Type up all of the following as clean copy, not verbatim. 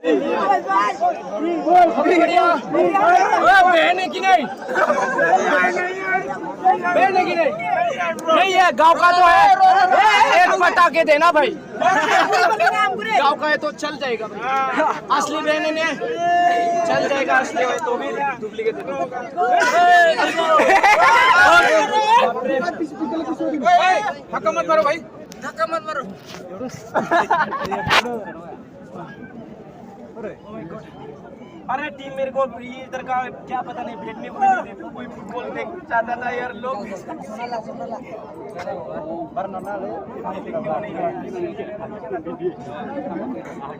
बहन है कि नहीं? बहन है कि नहीं? नहीं है, गांव का तो है। एक पटाखे देना भाई, गांव का है तो चल जाएगा भाई। असली बहन है चल जाएगा, असली है तो भी डुप्लीकेट दे दो। धक्का मत मारो भाई, धक्का मत मारो। अरे टीम मेरे को इधर का क्या पता नहीं, भेजने को नहीं देते। कोई फुटबॉल देख चाहता था यार लोग।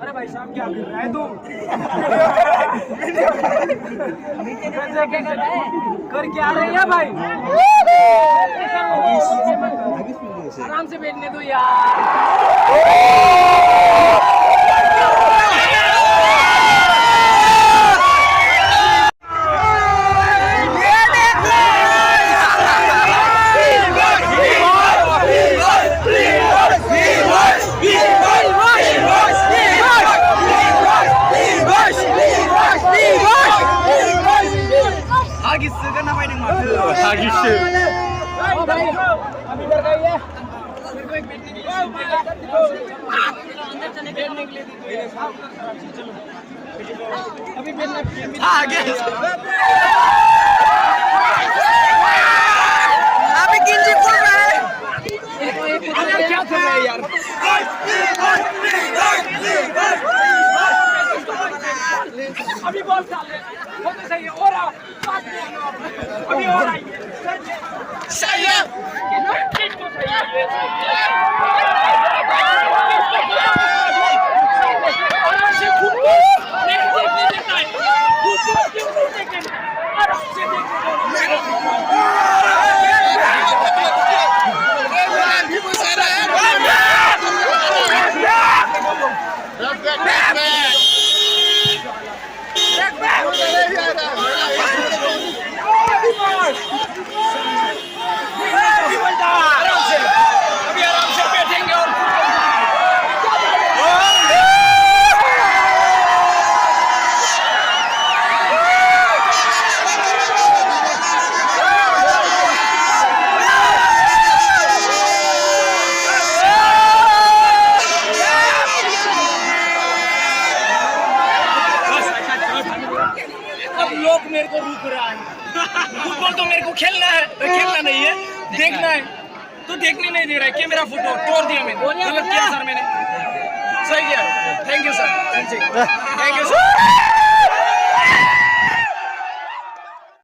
अरे भाई साहब क्या कर रहा है तू? कर क्या रहे हैं भाई? आराम से भेजने दो यार। अभी बॉल डाल दे, वो तो सही है। और अभी और आई सही है, मेरे को रुक रहा है। फुटबॉल तो मेरे को खेलना है, खेलना नहीं है, देखना है तो देखने नहीं दे रहा है। क्या मेरा फुटबॉल तोड़ दिया मैंने, गलत किया सर मैंने। सही किया, thank you sir, thank you sir.